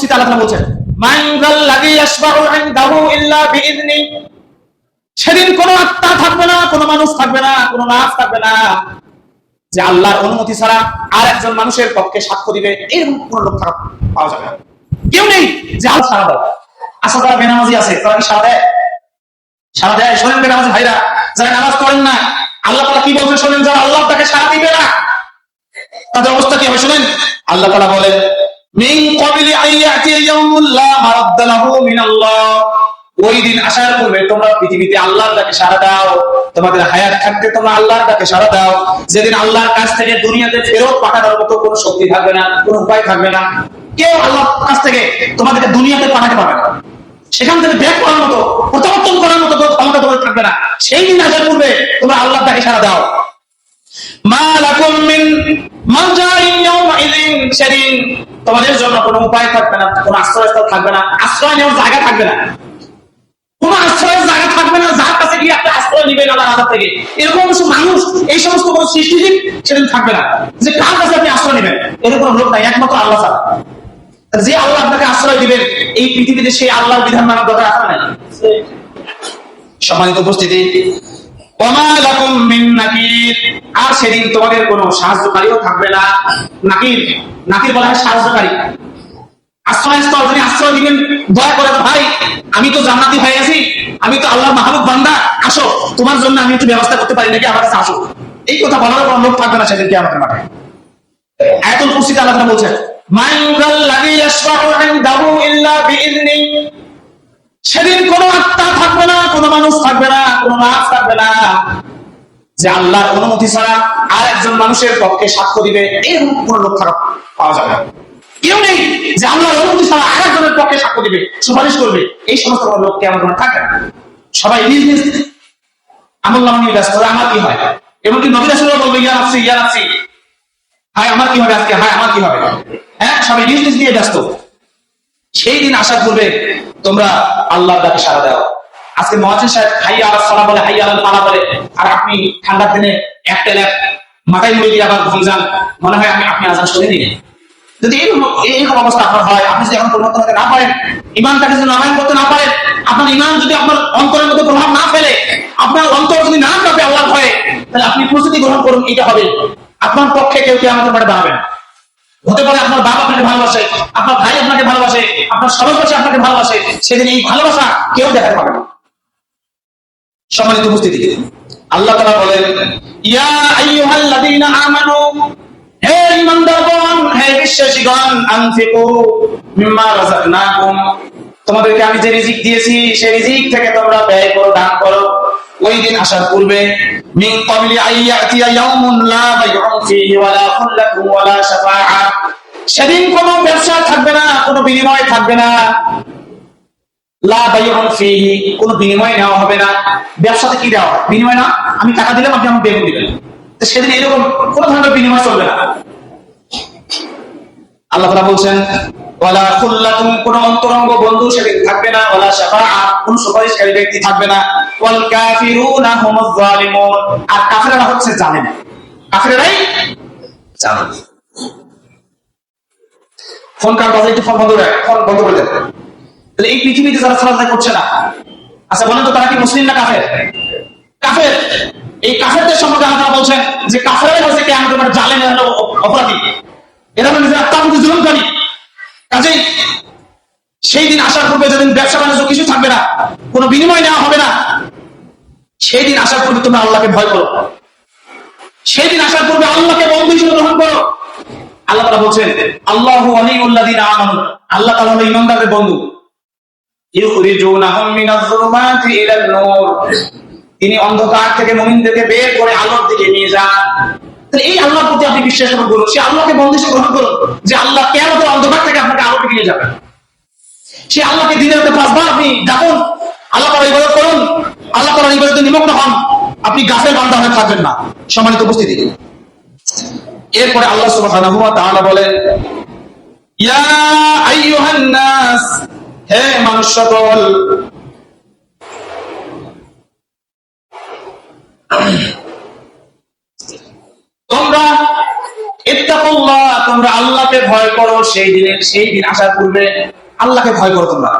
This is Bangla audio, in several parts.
কুরসিতে আল্লাহ তাআলা বলছেন, মান যাল্লাযী ইয়াশফাউ ইনদাহু ইল্লা বিইذনি। সেদিন কোনো আত্মা থাকবে না, কোনো মানুষ থাকবে না, কোনো নাফস থাকবে না, যে আল্লাহর অনুমতি ছাড়া আর একজন মানুষের পক্ষে সাক্ষ্য দিবে, এরকম কোন লোক পাওয়া যাবে না। কেউ নেই যে আল্লাহ সারা দাও। আচ্ছা, তারা বেনামাজি আছে, তারা কি সারা দেয়? সারা দেয়? শোনেন বেনামাজি ভাইরা, যারা নামাজ পড়েন না, আল্লাহ তাআলা কি বলছেন শোনেন, যারা আল্লাহ তাকে সারা দিবে না তাদের অবস্থা কি হবে শোনেন। আল্লাহ তাআলা বলেন, মিন ক্বাবলি আইয়াতি ইয়াউমুল লা মারাদ্দা লাহু মিনাল্লাহ। ওই দিন আসার পূর্বে তোমরা পৃথিবীতে আল্লাহর ডাকে সাড়া দাও, তোমাদের হায়াত থাকতে তোমরা আল্লাহর ডাকে সাড়া দাও। যেদিন আল্লাহর কাছ থেকে দুনিয়াতে ফেরত পাঠানোর মতো কোনো শক্তি থাকবে না, কোনো উপায় থাকবে না, কেউ আল্লাহর কাছ থেকে তোমাদেরকে দুনিয়াতে পাঠাতে পারবে না, সেখান থেকে ব্যাক করার মতো, প্রত্যাবর্তন করার মতো কোনো ক্ষমতা তোমাদের থাকবে না। সেই দিন আসার পূর্বে তোমরা আল্লাহর ডাকে সাড়া দাও। মা লাকুম মিন মালজাইন ইয়াউমাইযিন, সেদিন তোমাদের জন্য কোনো উপায় থাকবে না, কোনো আশ্রয়স্থল থাকবে না, আশ্রয় নেওয়ার জায়গা থাকবে না, কোন আশ্রয়ের জায়গা থাকবে না যার কাছে গিয়ে আপনি আশ্রয় নিবেন আল্লাহর আযাব থেকে। এরকম মানুষ, এই সমস্ত কোন সৃষ্টিজীব সেদিন থাকবে না যে কার কাছে আপনি আশ্রয় নেবেন, এরকম লোক নাই, একমাত্র আল্লাহ ছাড়া। যে আল্লাহ আপনাকে আশ্রয় দিবেন এই পৃথিবীতে, সেই আল্লাহর বিধান মানার দরকার আছে না? সম্মানিত উপস্থিতি, ওমা লাকুম মিন নাকির, আর সেদিন তোমাদের কোনো সাহায্যকারীও থাকবে না। নাকির, নাকির বলা হয় সাহায্যকারী। আশ্রয়স্থল, যিনি আশ্রয় দিবেন, দয়া করে ভাই আমি তো জান্নাতি হয়ে গেছি, আমি তো আল্লাহর মাহবুব বান্দা, আসো তোমার জন্য আমি একটু ব্যবস্থা করতে পারি নাকি, আমার কাছে আসো, এই কথা বলার কোনো লোক থাকবে না সেদিন কিয়ামতের মাঠে। আয়াতুল কুরসিতে আল্লাহ তাআলা বলছেন, মান যাল্লাযী ইয়াশফাউ ইনদাহু ইল্লা বিইذনি। সেদিন কোনো আত্মা থাকবে না, কোনো মানুষ থাকবে না, কোনো নাফস থাকবে না, যে আল্লাহর অনুমতি ছাড়া আর একজন মানুষের পক্ষে সাক্ষ্য দিবে, এরকম কোনো লোক পাওয়া যাবে না। কেউ নেই যে আল্লাহর অনুমতি ছাড়া আর একজনের পক্ষে সাক্ষ্য দিবে, সুপারিশ করবে, এই সমস্ত লোক কিয়ামতের মাঠে থাকবে না। সবাই নিজ নিজ আমলনামা নিয়ে ব্যস্ত। আমার কি হয়? এমনকি নবী রাসূলরা বলবে, ইয়া নাফসি ইয়া নাফসি, হায় আমার কি হবে আজকে, হায় আমার কি হবে। হ্যাঁ, সবাই নিজ নিজ নিয়ে ব্যস্ত। সেই দিন আসার পূর্বে তোমরা আল্লাহর ডাকে সাড়া দাও। আজকে মুয়াজ্জিন সাহেব হাইয়া আলাস সালাহ বলে, হাইয়া আলাল ফালাহ বলে, আর আপনি ঠান্ডার দিনে একটা ল্যাপ মাথায় মুড়ি দিয়ে আবার ঘুম যান, মনে হয় আপনি আযান শুনে নিলেন। যদি এইরকম অবস্থা আপনার হয়, আপনি যদি এখন পরিবর্তন হতে না পারেন, ইমানটাকে যদি নবায়ন করতে না পারেন, আপনার ইমান যদি আপনার অন্তরের মধ্যে প্রভাব না ফেলে, আপনার অন্তর যদি না কাঁপে আল্লাহর ভয়ে, তাহলে আপনি প্রস্তুতি গ্রহণ করুন, এটা হবে আপনার পক্ষে কেউ কিয়ামতের মাঠে দাঁড়াবে না। হতে পারে আপনার বাবা আপনাকে ভালোবাসে, আপনার ভাই আপনাকে ভালোবাসে, আপনার সহবাসী আপনাকে ভালোবাসে, সেদিন এই ভালোবাসা কেউ দেখাতে পারবে না। সম্মানিত উপস্থিতি, আল্লাহ তাআলা বলেন, ইয়া আইয়ুহাল্লাযীনা আমানু, হে ঈমানদারগণ, হে বিশ্বাসীগণ, আনফিকু মিম্মা রাযাকনাকুম, তোমাদেরকে আমি যে রিজিক দিয়েছি সেই রিজিক থেকে তোমরা ব্যয় করো, দান করো। ওই দিন আসার পূর্বে, মিন ক্বাবলি আইয়াতিয়া ইয়াউমুন লা বাইউন ফীহি ওয়ালা খুল্লাতুন ওয়ালা শাফাআ, সেদিন কোনো ব্যবসা থাকবে না, কোনো বিনিময় থাকবে না। লা বাইউন ফীহি, কোনো বিনিময় নেওয়া হবে না। ব্যবসাতে কি দেওয়া হয়? বিনিময় না, আমি টাকা দিলাম আপনি আমাকে বেতন দিবেন, তো সেদিন এরকম কোনো ধরনের বিনিময় চলবে না। আল্লাহ তাআলা বলছেন, ওয়ালা খুল্লাতুন, কোন অন্তরঙ্গ বন্ধু সেদিন থাকবে না, ওয়ালা শাফাআ, কোন সুপারিশকারী ব্যক্তি থাকবে না, ওয়াল কাফিরুনা হুমুজ জালিমুন, আর কাফেররা হচ্ছে জালিম। কাফেররাই জালিম। ফোন কার বাজে, একটু ফোন বন্ধ রাখ, ফোন বন্ধ করে দেন। তাহলে এই পৃথিবীতে যারা সালাত আদায় করছে না, আচ্ছা বলেন তো তারা কি মুসলিম না কাফের? কাফের। এই কাফেরদের সম্পর্কে আল্লাহ বলছেন যে কাফেররাই হচ্ছে কিয়ামতের মাঠে জালিম, এরা হলো অপরাধী, এরা হলো নিজের আত্মার প্রতি জুলুমকারী। কাজেই সেই দিন আসার পূর্বে, যেদিন ব্যবসা বাণিজ্য কিছু থাকবে না, কোনো বিনিময় নেওয়া হবে না, সেই দিন আসার পূর্বে তোমরা আল্লাহকে ভয় করো। সেই দিন আসার পূর্বে আল্লাহকে বন্ধু হিসেবে গ্রহণ করো। আল্লাহ তাআলা বলছেন, আল্লাহু ওয়ালিউল্লাযীনা আমানু, আল্লাহ তাআলা হলো ঈমানদারদের বন্ধু। ইউখরিজুনাহুম মিনাজ যুলুমাতি ইলান নূর, তিনি অন্ধকার থেকে মুমিনদেরকে বের করে আলোর দিকে নিয়ে যান। তাহলে এই আল্লাহর প্রতি আপনি বিশ্বাস করুন, সেই আল্লাহকে বন্ধু হিসেবে গ্রহণ করুন, যে আল্লাহ কিয়ামতের অন্ধকার থেকে আপনাকে আলোর দিকে নিয়ে যাবেন। সেই আল্লাহকে দিনের মধ্যে 5 বার আপনি ডাকুন, আল্লাহ তাআলার ইবাদত করুন, আল্লাহ তাআলার ইবাদতে নিমগ্ন হন, আপনি গাফেল বান্দা হয়ে থাকবেন না। সম্মানিত উপস্থিতি, এরপরে আল্লাহ সুবহানাহু ওয়া তাআলা বলেন, ইয়া আইয়ুহান নাস, হে মানুষ সকল, তোমরা ইত্তাকুল্লাহ, তোমরা আল্লাহকে ভয় করো সেই দিন আসার পূর্বে। আল্লাহকে ভয় করো তোমরা।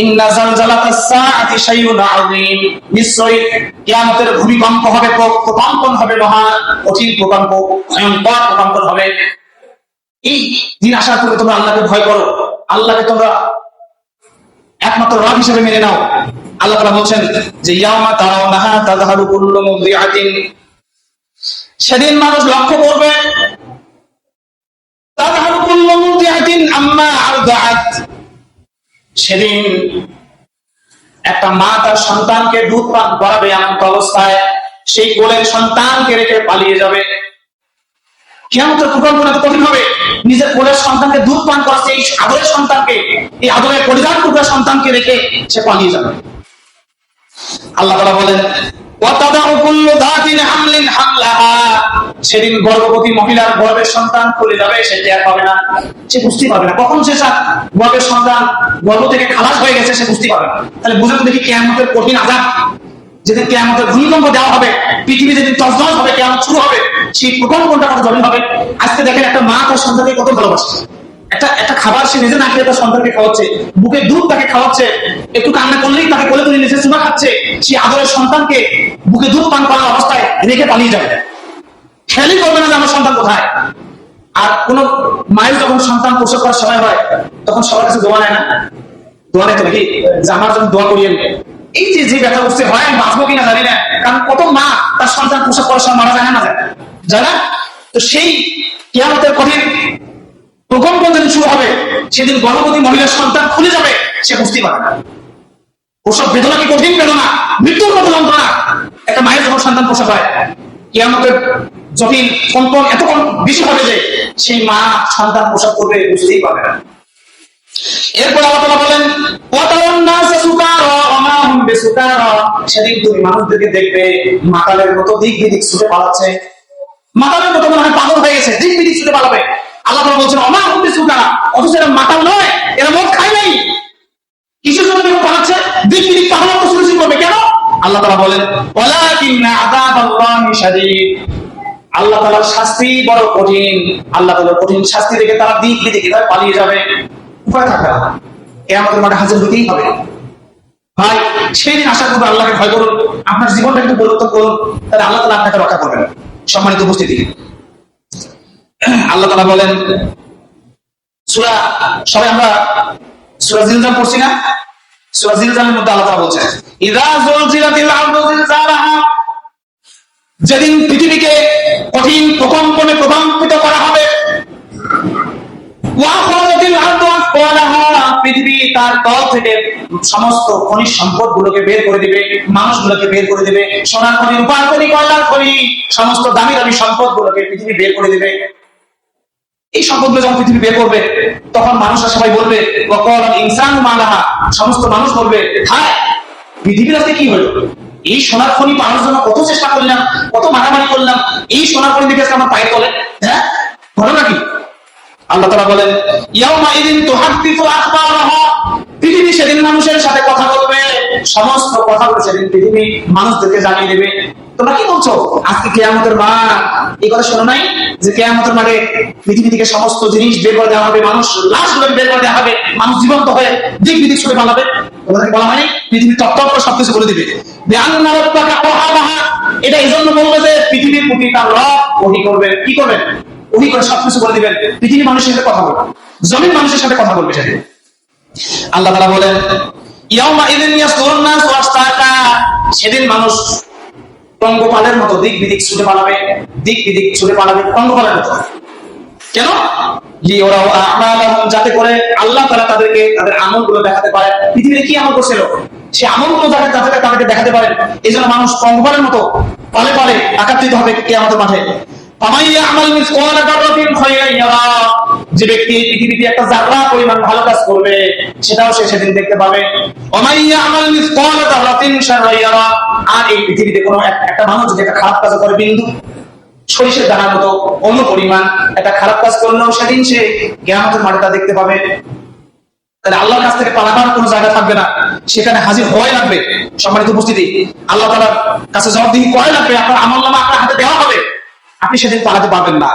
ইন্না জালজালাতাস সাআতি শাইউন আযীম, নিশ্চয়ই কিয়ামতের ভূমিকম্প হবে, প্রকম্পন হবে, মহা কঠিন প্রকম্প, ভয়ঙ্কর প্রকম্পন হবে। এই দিন আসার পরে তোমরা আল্লাহকে ভয় করো, আল্লাহকে তোমরা একমাত্র রব হিসেবে মেনে নাও। আল্লাহ তাআলা বলছেন যে ইয়াউমা তারাউনাহা তাযহারু কুল্লু মুরদিআতিন, সেদিন মানুষ লক্ষ্য করবে, তাযহারু কুল্লু মুরদিআতিন আম্মা আরদাআত, সেদিন একটা মা তার সন্তানকে দুধ পান করাবে, এমন অবস্থায় সেই কোলের সন্তানকে রেখে পালিয়ে যাবে। কিয়ামতের প্রকম্পন এত কঠিন হবে, নিজের কোলের সন্তানকে দুধ পান করাচ্ছে, এই আদরের সন্তানকে, এই আদরের পরিবার টুকরা সন্তানকে রেখে সে পালিয়ে যাবে। আল্লাহ তাআলা বলেন ওয়াতাদাউ কুল্লু যাতিন হামলিন হামলাহা, সেদিন গর্ভবতী মহিলার গর্ভের সন্তান খুলে যাবে, সে টের পাবে না, সে বুঝতে পারবে না কখন সে গর্ভের সন্তান গর্ভ থেকে খালাস হয়ে গেছে, সে বুঝতে পারবে না। তাহলে বুঝে তো দেখি কিয়ামতের কঠিন আযাব, যেদিন কিয়ামতের ভূমিকম্প দেওয়া হবে, পৃথিবী যেদিন তছনছ হবে, কিয়ামত শুরু হবে, সেই প্রকম্পনটা কত জটিল হবে। আজকে দেখেন একটা মা তার সন্তানকে কত ভালোবাসে, একটা খাবার সে নিজে না খেয়ে তার সন্তানকে খাওয়াচ্ছে, বুকে দুধ তাকে খাওয়াচ্ছে, একটু কান্না করলেই তাকে কোলে তুলে নিচে চুমা খাচ্ছে, সেই আদরের সন্তানকে বুকে দুধ পান করার অবস্থায় রেখে পালিয়ে যাবে, খেয়ালই করবে না যে আমার সন্তান কোথায়। আর কোন মায়ের যখন সন্তান প্রসব করার সময় হয়, তখন সবার কাছে দোয়া নেয় না, দোয়া নেয় তো নাকি, যে আমার জন্য দোয়া করিয়েন। এই যে ব্যথা উঠছে, হয় আমি বাঁচবো কিনা জানি না, কারণ কত মা তার সন্তান প্রসব করার সময় মারা যায় না, যায় না। তো সেই কিয়ামতের কঠিন প্রকম্পন যেদিন শুরু হবে, সেদিন গর্ভবতী মহিলার সন্তান খুলে যাবে, সে বুঝতেই পারে না। প্রসব বেদনা কি কঠিন বেদনা, মৃত্যুর মতো যন্ত্রণা। একটা মায়ের যখন সন্তান প্রসব হয়, কিয়ামতের জটিল কম্পন এত বেশি হবে যে সেই মা সন্তান প্রসব করবে বুঝতেই পারবে না। এরপর আল্লাহ তাআলা বলেন ওয়াতারান নাসা সুকারা ওয়া মা হুম বিসুকারা, সেদিন তুমি মানুষদেরকে দেখবে মাতালের মতো দিক বিদিক ছুটে পালাচ্ছে, মাতালের মতো মনে হয় পাগল হয়ে গেছে, দিক বিদিক ছুটে পালাবে। আল্লাহ তাআলা বলছেন ওয়া মা হুম বিসুকারা, অথচ এরা মাতাল নয়, এরা মদ খায় নাই, কিসের জন্য দেখো পালাচ্ছে, দিক বিদিক পাগলের মতো ছুটাছুটি করবে কেন? আল্লাহ তাআলা বলেন ওয়ালাকিন্না আযাবাল্লাহি শাদীদ, আল্লাহ তাআলার শাস্তি বড় কঠিন, আল্লাহ তাআলার কঠিন শাস্তি দেখে তারা দিক বিদিক এভাবে পালিয়ে যাবে, উপায় থাকবে না, কিয়ামতের মাঠে হাজির হতেই হবে। ভাই সেই দিন আশা করবো আল্লাহকে ভয় করুন, আপনার জীবনটা একটু পরিবর্তন করুন, তাহলে আল্লাহ তাআলা আপনাকে রক্ষা করবেন। সম্মানিত উপস্থিতি, আল্লাহ তাআলা বলেন সূরা, সবাই আমরা সূরা জিলজাল পড়ছি না? সূরা জিলজালের মধ্যে আল্লাহ তাআলা বলছেন ইযা যুলজিলাতিল আরদু জিলজালাহা, যেদিন পৃথিবীকে কঠিন প্রকম্পনে প্রকম্পিত করা হবে, ওয়া খারাজাতিল আরদু আসফালাহা, পৃথিবী তার তল থেকে সমস্ত খনিজ সম্পদ গুলোকে বের করে দিবে, মানুষগুলোকে বের করে দিবে, সোনার খনি, রূপার খনি, কয়লার খনি, সমস্ত দামি দামি সম্পদ গুলোকে পৃথিবী বের করে দিবে। এই সম্পদগুলো যখন পৃথিবী বের করবে, তখন মানুষরা সবাই বলবে ওয়াকাল ইনসানু মা লাহা, সমস্ত মানুষ বলবে হায় পৃথিবীর আজকে কি হলো, এই সোনার খনি পাওয়ার জন্য কত চেষ্টা করলাম, কত মারামারি করলাম, এই সোনার খনি দেখে আমার পায়ে তলে, হ্যাঁ বলো নাকি? আল্লাহ তাআলা বলেন ইয়াউমা ইদিন তুহাদ্দিসু আখবারাহা, পৃথিবী সেদিন মানুষের সাথে কথা বলবে, সমস্ত কথাগুলো সেদিন পৃথিবী মানুষদেরকে জানিয়ে দেবে। তোমরা কি বলছো আজকে কিয়ামতের মাঠ, এই কথা শোনো নাই যে কিয়ামতের মাঠে পৃথিবী থেকে সমস্ত জিনিস বের করে দেওয়া হবে, মানুষ লাশগুলো বের করে দেওয়া হবে, মানুষ জীবন্ত হয়ে দিক বিদিক ছুটে পালাবে। তোমাদেরকে বলা হয়নি পৃথিবী টপটপ করে সবকিছু বলে দিবে, বিআন্না রাব্বাকা ওয়াহাবাহা, এটা এজন্য বলবে যে পৃথিবীর প্রতি তার রব ওহী করবে, কি করবেন, ওহী করে সবকিছু বলে দিবেন, পৃথিবী মানুষের সাথে কথা বলবে, জমিন মানুষের সাথে কথা বলবে সেদিন। আল্লাহ তাআলা বলেন ইয়াউমা ইদিন ইয়াসদুরুন নাস ওয়াসতাকা, সেদিন মানুষ পঙ্গপালের মতো দিক বিদিক ছুটে পালাবে, দিক বিদিক ছুটে পালাবে পঙ্গপালের মতো। কেন? লিওরাও আমালাহুম, যাতে করে আল্লাহ তাআলা তাদেরকে তাদের আমলগুলো দেখাতে পারে, পৃথিবীতে কি আমল করছিল সেই আমলগুলো যাতে তাদেরকে দেখাতে পারে। এইজন্য মানুষ পঙ্গপালের মতো পালে পালে একাত্রিত হবে কিয়ামতের মাঠে। ফামাইয়া আমাল মিসকালা যাররাতিন খায়রান ইয়ারা, যে ব্যক্তি পৃথিবীতে একটা যাররা পরিমাণ ভালো কাজ করবে সেটাও সে সেদিন দেখতে পাবে। ওমাইয়া আমাল মিসকালা যাররাতিন শাররান ইয়ারা, আর এই পৃথিবীতে কোনো একটা মানুষ যদি একটা খারাপ কাজ করে, বিন্দু সরিষার দানার মতো অন্য পরিমাণ একটা খারাপ কাজ করলেও সেদিন সে কিয়ামতের মাঠে তা দেখতে পাবে। তাহলে আল্লাহর কাছ থেকে পালাবার কোনো জায়গা থাকবে না, সেখানে হাজির হওয়াই লাগবে। সম্মানিত উপস্থিতি, আল্লাহ তাআলার কাছে জবাবদিহি করাই লাগবে, আপনার আমলনামা আপনার হাতে দেওয়া হবে, আপনি সেদিন পালাতে পারবেন না।